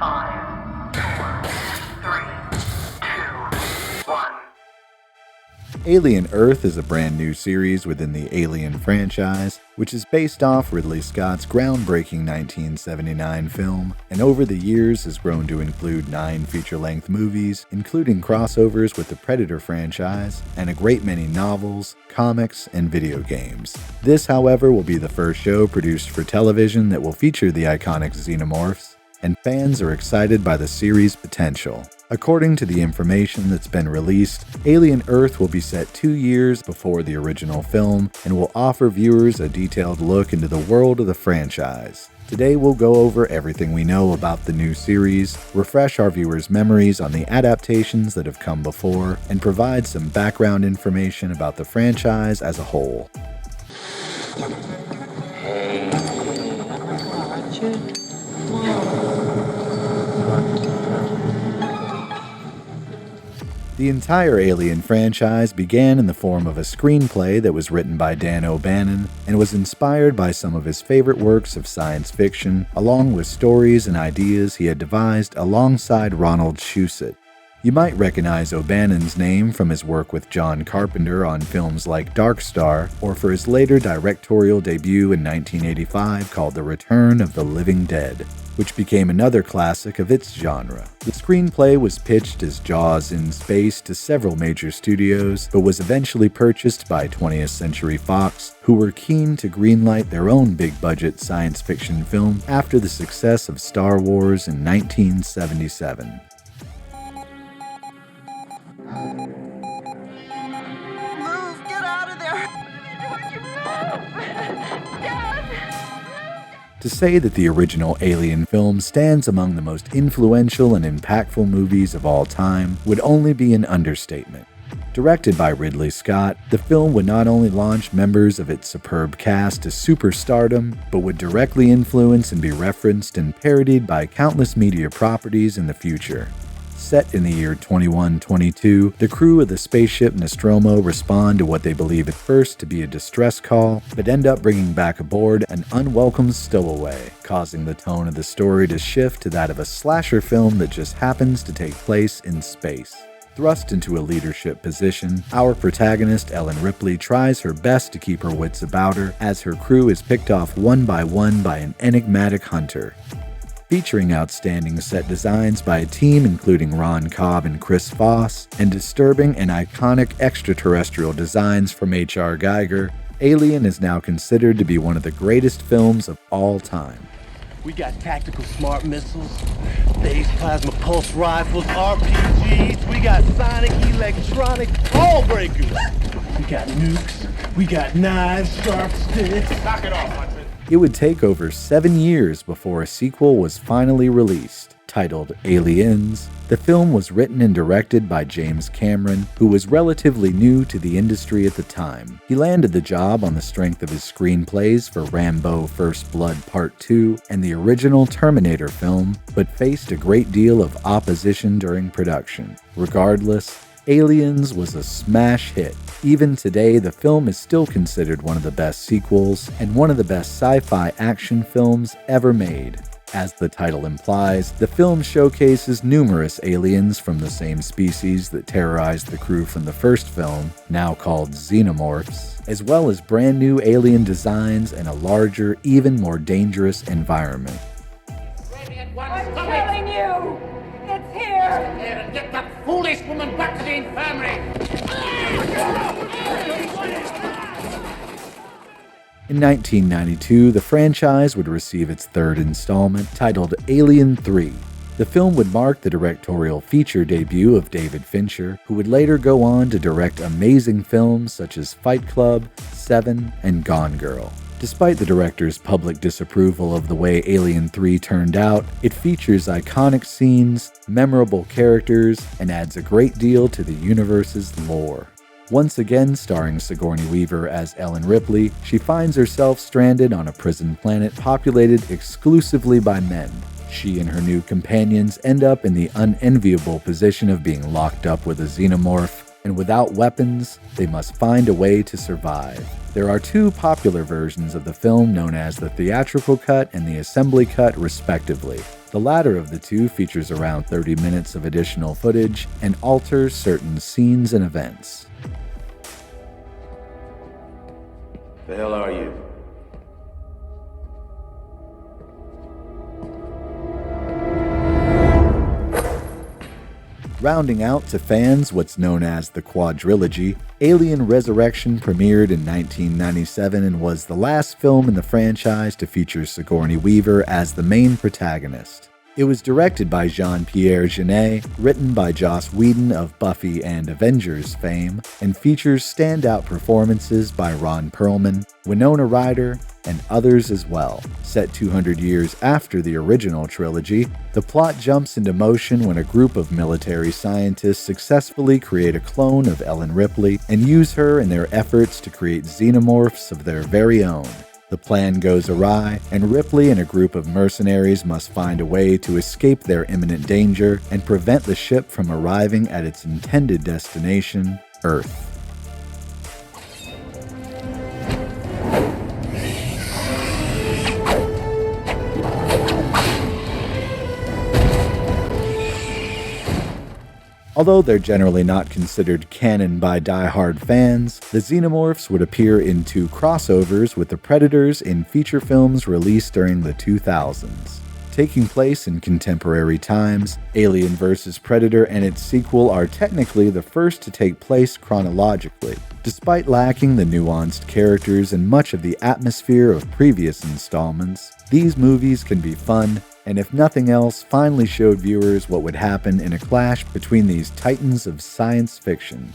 5, 4, 3, 2, 1. Alien Earth is a brand new series within the Alien franchise, which is based off Ridley Scott's groundbreaking 1979 film, and over the years has grown to include 9 feature-length movies, including crossovers with the Predator franchise, and a great many novels, comics, and video games. This, however, will be the first show produced for television that will feature the iconic Xenomorphs, and fans are excited by the series' potential. According to the information that's been released, Alien Earth will be set 2 years before the original film and will offer viewers a detailed look into the world of the franchise. Today we'll go over everything we know about the new series, refresh our viewers' memories on the adaptations that have come before, and provide some background information about the franchise as a whole. The entire Alien franchise began in the form of a screenplay that was written by Dan O'Bannon and was inspired by some of his favorite works of science fiction, along with stories and ideas he had devised alongside Ronald Shusett. You might recognize O'Bannon's name from his work with John Carpenter on films like Dark Star, or for his later directorial debut in 1985 called The Return of the Living Dead, which became another classic of its genre. The screenplay was pitched as Jaws in space to several major studios, but was eventually purchased by 20th Century Fox, who were keen to greenlight their own big-budget science fiction film after the success of Star Wars in 1977. To say that the original Alien film stands among the most influential and impactful movies of all time would only be an understatement. Directed by Ridley Scott, the film would not only launch members of its superb cast to superstardom, but would directly influence and be referenced and parodied by countless media properties in the future. Set in the year 2122, the crew of the spaceship Nostromo respond to what they believe at first to be a distress call, but end up bringing back aboard an unwelcome stowaway, causing the tone of the story to shift to that of a slasher film that just happens to take place in space. Thrust into a leadership position, our protagonist Ellen Ripley tries her best to keep her wits about her as her crew is picked off one by an enigmatic hunter. Featuring outstanding set designs by a team including Ron Cobb and Chris Foss, and disturbing and iconic extraterrestrial designs from H.R. Geiger, Alien is now considered to be one of the greatest films of all time. We got tactical smart missiles, phased plasma pulse rifles, RPGs, we got sonic, electronic, all breakers. We got nukes, we got knives, sharp sticks. Knock it off, Hudson. It would take over 7 years before a sequel was finally released. Titled Aliens, the film was written and directed by James Cameron, who was relatively new to the industry at the time. He landed the job on the strength of his screenplays for Rambo: First Blood Part 2 and the original Terminator film, but faced a great deal of opposition during production. Regardless, Aliens was a smash hit. Even today, the film is still considered one of the best sequels and one of the best sci-fi action films ever made. As the title implies, the film showcases numerous aliens from the same species that terrorized the crew from the first film, now called Xenomorphs, as well as brand new alien designs and a larger, even more dangerous environment. I'm telling you! It's here! Here and get that foolish woman back to the infirmary! In 1992, the franchise would receive its third installment, titled Alien 3. The film would mark the directorial feature debut of David Fincher, who would later go on to direct amazing films such as Fight Club, Seven, and Gone Girl. Despite the director's public disapproval of the way Alien 3 turned out, it features iconic scenes, memorable characters, and adds a great deal to the universe's lore. Once again starring Sigourney Weaver as Ellen Ripley, she finds herself stranded on a prison planet populated exclusively by men. She and her new companions end up in the unenviable position of being locked up with a xenomorph, and without weapons, they must find a way to survive. There are 2 popular versions of the film known as the theatrical cut and the assembly cut respectively. The latter of the two features around 30 minutes of additional footage and alters certain scenes and events. The hell are you? Rounding out to fans what's known as the quadrilogy, Alien Resurrection premiered in 1997 and was the last film in the franchise to feature Sigourney Weaver as the main protagonist. It was directed by Jean-Pierre Jeunet, written by Joss Whedon of Buffy and Avengers fame, and features standout performances by Ron Perlman, Winona Ryder, and others as well. Set 200 years after the original trilogy, the plot jumps into motion when a group of military scientists successfully create a clone of Ellen Ripley and use her in their efforts to create xenomorphs of their very own. The plan goes awry, and Ripley and a group of mercenaries must find a way to escape their imminent danger and prevent the ship from arriving at its intended destination, Earth. Although they're generally not considered canon by die-hard fans, the Xenomorphs would appear in two crossovers with the Predators in feature films released during the 2000s. Taking place in contemporary times, Alien vs. Predator and its sequel are technically the first to take place chronologically. Despite lacking the nuanced characters and much of the atmosphere of previous installments, these movies can be fun, and if nothing else, finally showed viewers what would happen in a clash between these titans of science fiction.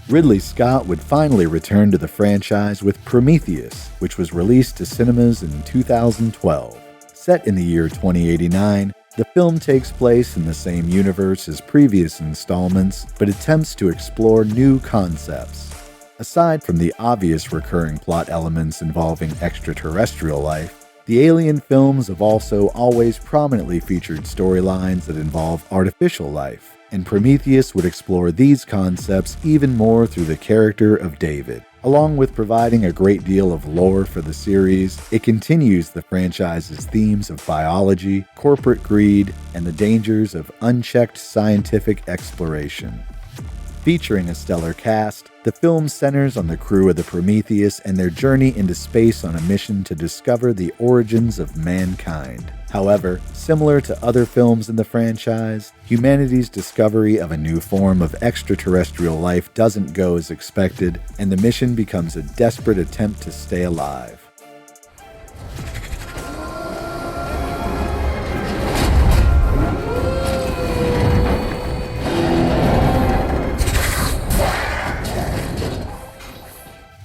Ridley Scott would finally return to the franchise with Prometheus, which was released to cinemas in 2012. Set in the year 2089, the film takes place in the same universe as previous installments, but attempts to explore new concepts. Aside from the obvious recurring plot elements involving extraterrestrial life, the Alien films have also always prominently featured storylines that involve artificial life, and Prometheus would explore these concepts even more through the character of David. Along with providing a great deal of lore for the series, it continues the franchise's themes of biology, corporate greed, and the dangers of unchecked scientific exploration. Featuring a stellar cast, the film centers on the crew of the Prometheus and their journey into space on a mission to discover the origins of mankind. However, similar to other films in the franchise, humanity's discovery of a new form of extraterrestrial life doesn't go as expected, and the mission becomes a desperate attempt to stay alive.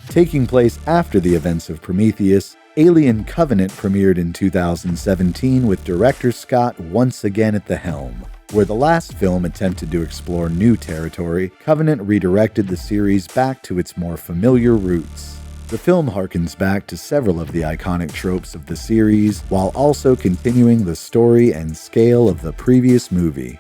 Taking place after the events of Prometheus, Alien Covenant premiered in 2017 with director Scott once again at the helm. Where the last film attempted to explore new territory, Covenant redirected the series back to its more familiar roots. The film harkens back to several of the iconic tropes of the series, while also continuing the story and scale of the previous movie.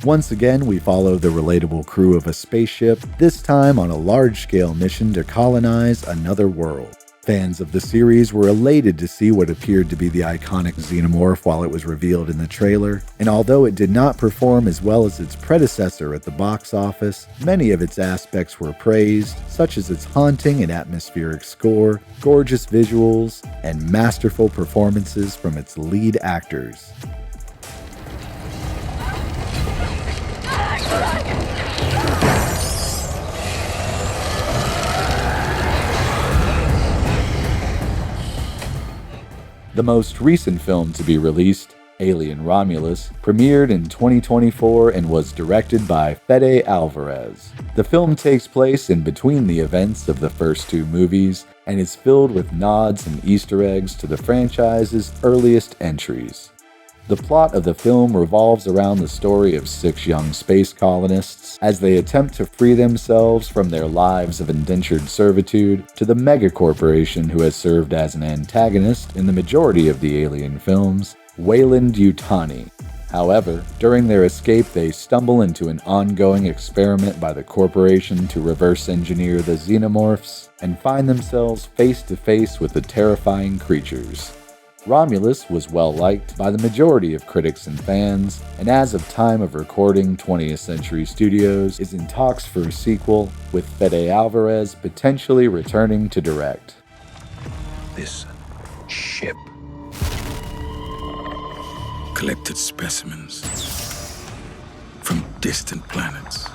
Once again, we follow the relatable crew of a spaceship, this time on a large-scale mission to colonize another world. Fans of the series were elated to see what appeared to be the iconic Xenomorph while it was revealed in the trailer, and although it did not perform as well as its predecessor at the box office, many of its aspects were praised, such as its haunting and atmospheric score, gorgeous visuals, and masterful performances from its lead actors. The most recent film to be released, Alien Romulus, premiered in 2024 and was directed by Fede Álvarez. The film takes place in between the events of the first two movies and is filled with nods and Easter eggs to the franchise's earliest entries. The plot of the film revolves around the story of 6 young space colonists as they attempt to free themselves from their lives of indentured servitude to the megacorporation who has served as an antagonist in the majority of the Alien films, Weyland-Yutani. However, during their escape, they stumble into an ongoing experiment by the corporation to reverse engineer the Xenomorphs and find themselves face to face with the terrifying creatures. Romulus was well liked by the majority of critics and fans, and as of time of recording, 20th Century Studios is in talks for a sequel, with Fede Álvarez potentially returning to direct. This ship collected specimens from distant planets.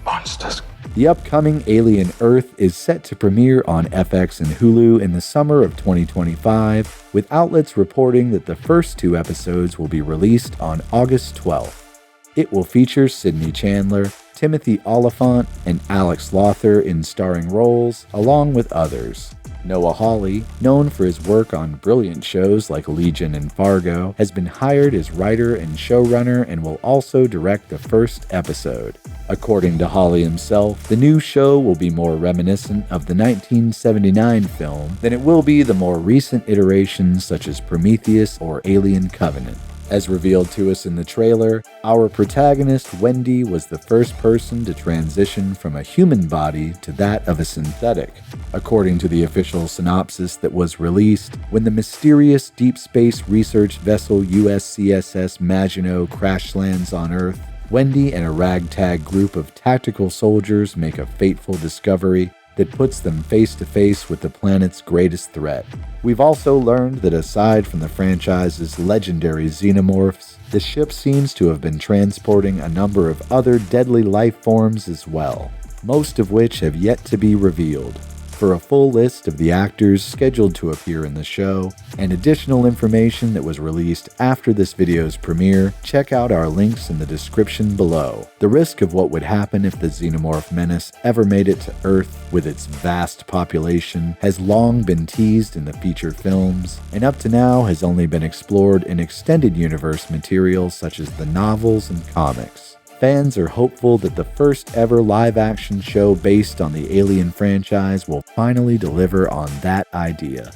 Monsters. The upcoming Alien Earth is set to premiere on FX and Hulu in the summer of 2025, with outlets reporting that the first 2 episodes will be released on August 12th. It will feature Sidney Chandler, Timothy Oliphant, and Alex Lawther in starring roles, along with others. Noah Hawley, known for his work on brilliant shows like Legion and Fargo, has been hired as writer and showrunner and will also direct the first episode. According to Hawley himself, the new show will be more reminiscent of the 1979 film than it will be the more recent iterations such as Prometheus or Alien Covenant. As revealed to us in the trailer, our protagonist Wendy was the first person to transition from a human body to that of a synthetic. According to the official synopsis that was released, when the mysterious deep space research vessel USCSS Maginot crash lands on Earth, Wendy and a ragtag group of tactical soldiers make a fateful discovery that puts them face to face with the planet's greatest threat. We've also learned that aside from the franchise's legendary Xenomorphs, the ship seems to have been transporting a number of other deadly life forms as well, most of which have yet to be revealed. For a full list of the actors scheduled to appear in the show, and additional information that was released after this video's premiere, check out our links in the description below. The risk of what would happen if the Xenomorph menace ever made it to Earth with its vast population has long been teased in the feature films, and up to now has only been explored in extended universe material such as the novels and comics. Fans are hopeful that the first ever live-action show based on the Alien franchise will finally deliver on that idea.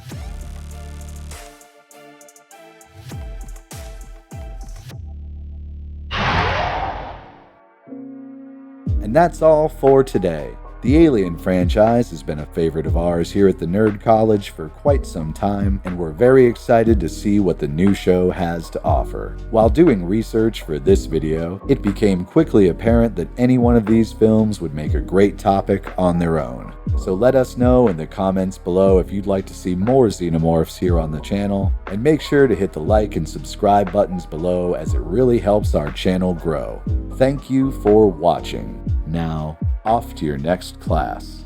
And that's all for today. The Alien franchise has been a favorite of ours here at the Nerd College for quite some time, and we're very excited to see what the new show has to offer. While doing research for this video, it became quickly apparent that any one of these films would make a great topic on their own. So let us know in the comments below if you'd like to see more Xenomorphs here on the channel, and make sure to hit the like and subscribe buttons below as it really helps our channel grow. Thank you for watching. Now, off to your next class.